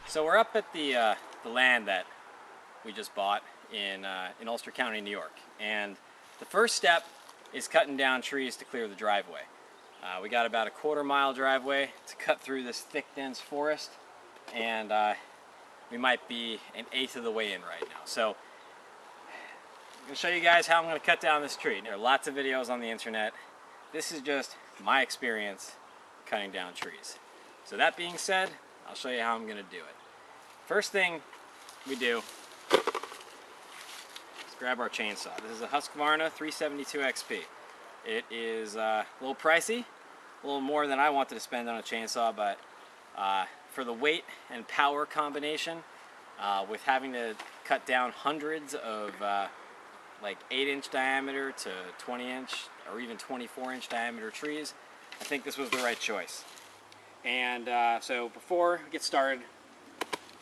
So we're up at the land that we just bought in Ulster County, New York, and the first step is cutting down trees to clear the driveway. We got about a quarter-mile driveway to cut through this thick, dense forest, and we might be an eighth of the way in right now. So I'm going to show you guys how I'm going to cut down this tree. There are lots of videos on the internet. This is just my experience cutting down trees. So that being said, I'll show you how I'm going to do it. First thing we do is grab our chainsaw. This is a Husqvarna 372 XP. It is a little pricey, a little more than I wanted to spend on a chainsaw, but for the weight and power combination, with having to cut down hundreds of like 8-inch diameter to 20-inch or even 24-inch diameter trees, I think this was the right choice. And so before we get started,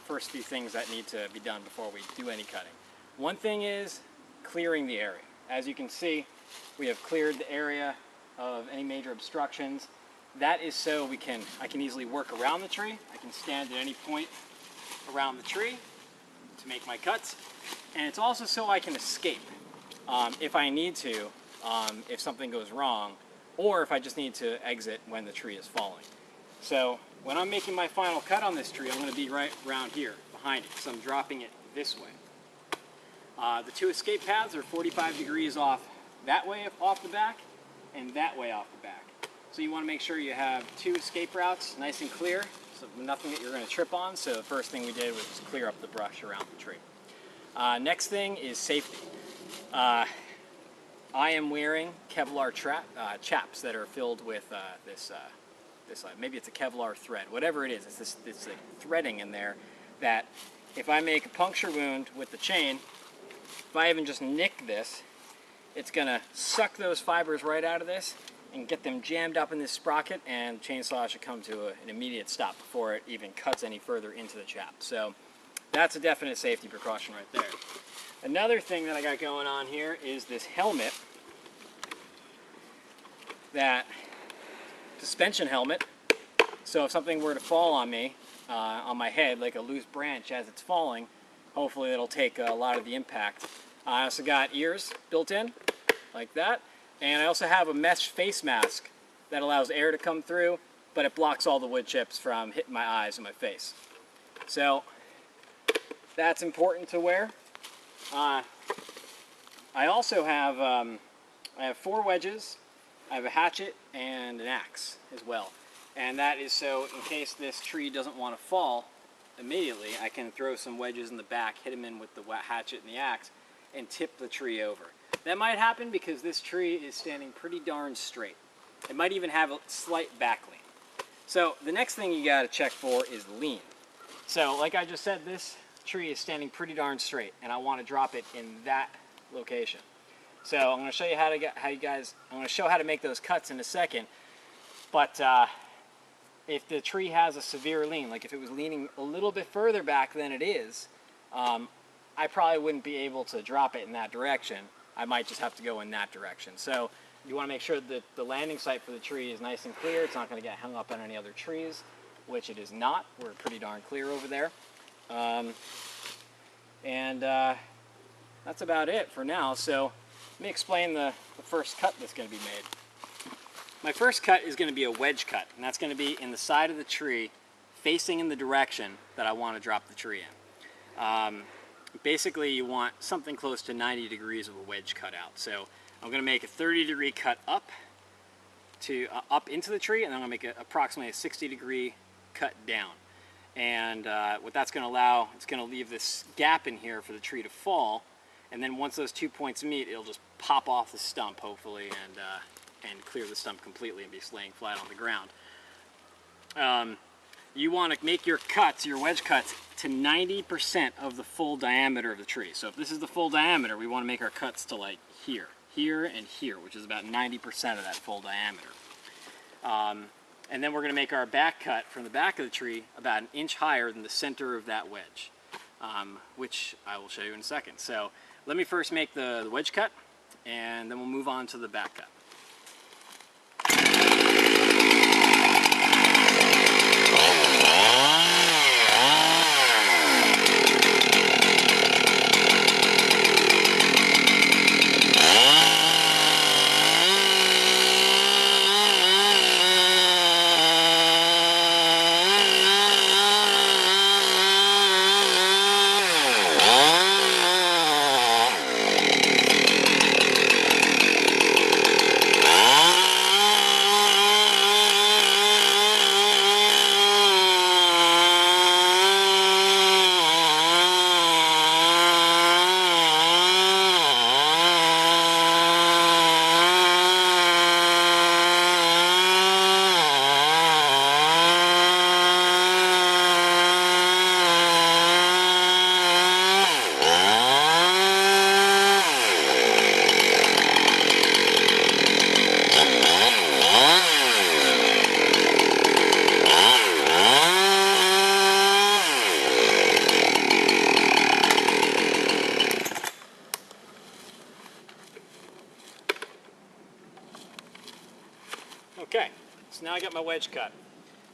first few things that need to be done before we do any cutting. One thing is clearing the area. As you can see, we have cleared the area of any major obstructions. That is so I can easily work around the tree. I can stand at any point around the tree to make my cuts. And it's also so I can escape if I need to, if something goes wrong, or if I just need to exit when the tree is falling. So when I'm making my final cut on this tree, I'm going to be right around here behind it, so I'm dropping it this way. The two escape paths are 45 degrees off that way off the back and that way off the back. So you want to make sure you have two escape routes nice and clear, so nothing that you're going to trip on. So the first thing we did was just clear up the brush around the tree. Next thing is safety. I am wearing Kevlar chaps that are filled with maybe it's a Kevlar thread, whatever it is. It's like threading in there that if I make a puncture wound with the chain, if I even just nick this, it's gonna suck those fibers right out of this and get them jammed up in this sprocket, and the chainsaw should come to an immediate stop before it even cuts any further into the chap. So that's a definite safety precaution right there. Another thing that I got going on here is this helmet, that suspension helmet. So if something were to fall on me, on my head, like a loose branch as it's falling, hopefully it'll take a lot of the impact. I also got ears built in, like that. And I also have a mesh face mask that allows air to come through, but it blocks all the wood chips from hitting my eyes and my face. So that's important to wear. I also have, I have 4 wedges, I have a hatchet and an axe as well. And that is so in case this tree doesn't want to fall immediately, I can throw some wedges in the back, hit them in with the hatchet and the axe, and tip the tree over. That might happen because this tree is standing pretty darn straight. It might even have a slight back lean. So the next thing you got to check for is lean. So like I just said, this tree is standing pretty darn straight, and I want to drop it in that location. So I'm going to show you I'm going to show how to make those cuts in a second. But if the tree has a severe lean, like if it was leaning a little bit further back than it is, I probably wouldn't be able to drop it in that direction. I might just have to go in that direction. So you want to make sure that the landing site for the tree is nice and clear. It's not going to get hung up on any other trees, which it is not. We're pretty darn clear over there. That's about it for now. So let me explain the first cut that's going to be made. My first cut is going to be a wedge cut, and that's going to be in the side of the tree, facing in the direction that I want to drop the tree in. Basically, you want something close to 90 degrees of a wedge cut out. So I'm going to make a 30-degree cut up into the tree, and then I'm going to make approximately a 60-degree cut down. And what that's going to allow, it's going to leave this gap in here for the tree to fall. And then once those 2 points meet, it'll just pop off the stump, hopefully, and clear the stump completely and be laying flat on the ground. You want to make your cuts, your wedge cuts, to 90% of the full diameter of the tree. So if this is the full diameter, we want to make our cuts to like here, and here, which is about 90% of that full diameter. And then we're going to make our back cut from the back of the tree about 1 inch higher than the center of that wedge, which I will show you in a second. So let me first make the wedge cut, and then we'll move on to the back cut. Okay, so now I got my wedge cut.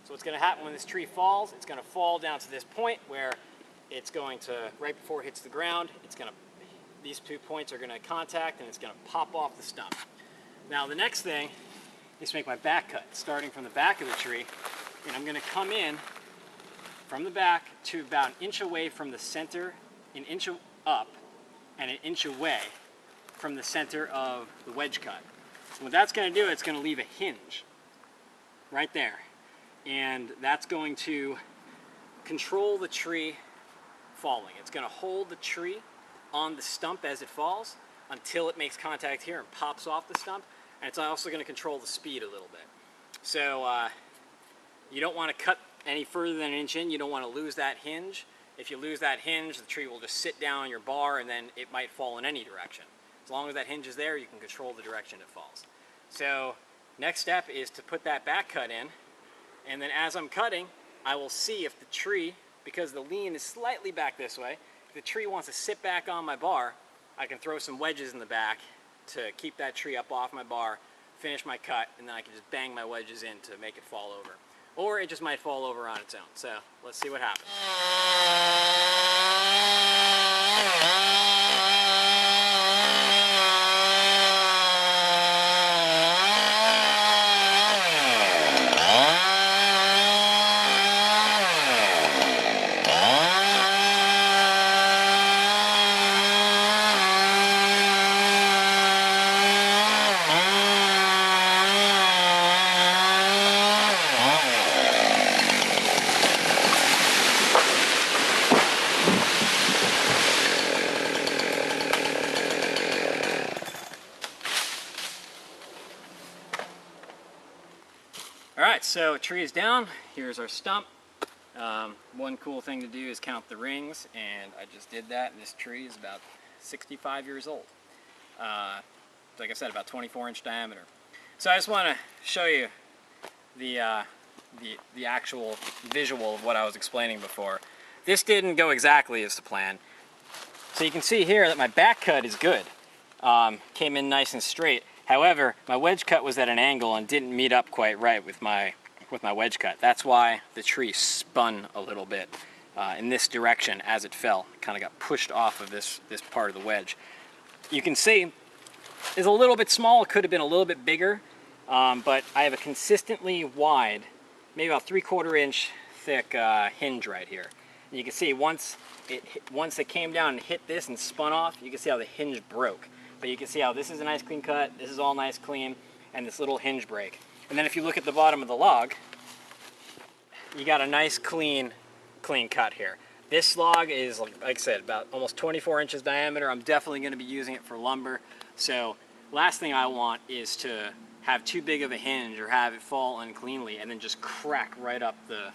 So what's going to happen when this tree falls, it's going to fall down to this point where it's going to, right before it hits the ground, it's going to, these 2 points are going to contact and it's going to pop off the stump. Now the next thing is to make my back cut, starting from the back of the tree, and I'm going to come in from the back to about an inch away from the center, an inch up, and an inch away from the center of the wedge cut. So what that's going to do, it's going to leave a hinge right there. And that's going to control the tree falling. It's going to hold the tree on the stump as it falls until it makes contact here and pops off the stump. And it's also going to control the speed a little bit. So you don't want to cut any further than an inch in. You don't want to lose that hinge. If you lose that hinge, the tree will just sit down on your bar and then it might fall in any direction. As long as that hinge is there, you can control the direction it falls. So next step is to put that back cut in, and then as I'm cutting, I will see if the tree, because the lean is slightly back this way, if the tree wants to sit back on my bar, I can throw some wedges in the back to keep that tree up off my bar, finish my cut, and then I can just bang my wedges in to make it fall over. Or it just might fall over on its own. So let's see what happens. Alright, so tree is down. Here's our stump. One cool thing to do is count the rings, and I just did that. This tree is about 65 years old. Like I said, about 24-inch diameter. So I just want to show you the actual visual of what I was explaining before. This didn't go exactly as the plan. So you can see here that my back cut is good. Came in nice and straight. However, my wedge cut was at an angle and didn't meet up quite right with my wedge cut. That's why the tree spun a little bit in this direction as it fell. It kind of got pushed off of this part of the wedge. You can see it's a little bit small. It could have been a little bit bigger, but I have a consistently wide, maybe about 3/4 inch thick hinge right here. And you can see once it came down and hit this and spun off, you can see how the hinge broke. But you can see how this is a nice clean cut, this is all nice clean, and this little hinge break. And then if you look at the bottom of the log, you got a nice clean cut here. This log is, like I said, about almost 24 inches diameter. I'm definitely going to be using it for lumber. So last thing I want is to have too big of a hinge or have it fall uncleanly and then just crack right up the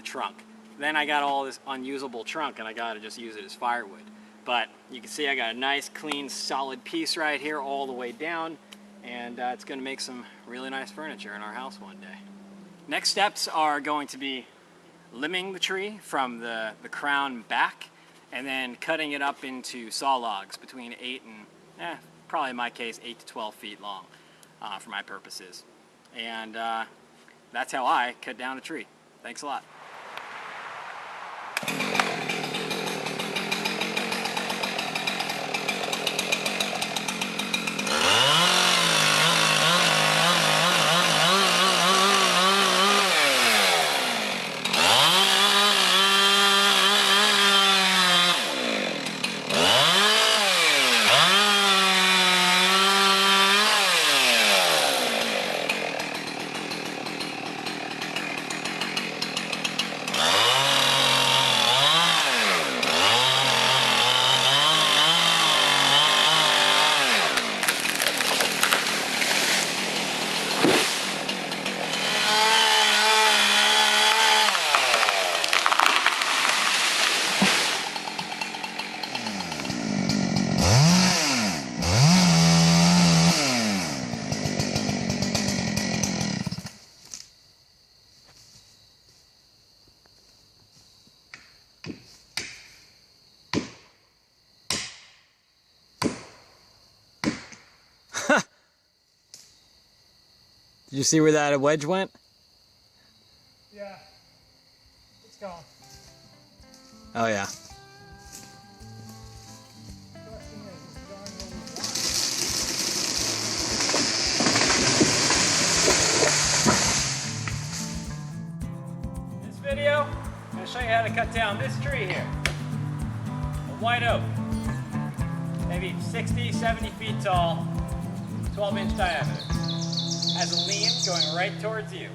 trunk. Then I got all this unusable trunk and I got to just use it as firewood. But you can see I got a nice, clean, solid piece right here all the way down, and it's going to make some really nice furniture in our house one day. Next steps are going to be limbing the tree from the crown back, and then cutting it up into saw logs between 8 and, probably in my case, 8 to 12 feet long for my purposes. And that's how I cut down a tree. Thanks a lot. Did you see where that wedge went? Yeah. It's gone. Oh yeah. This video, I'm going to show you how to cut down this tree here. A white oak. Maybe 60, 70 feet tall, 12-inch diameter. Has a lean going right towards you.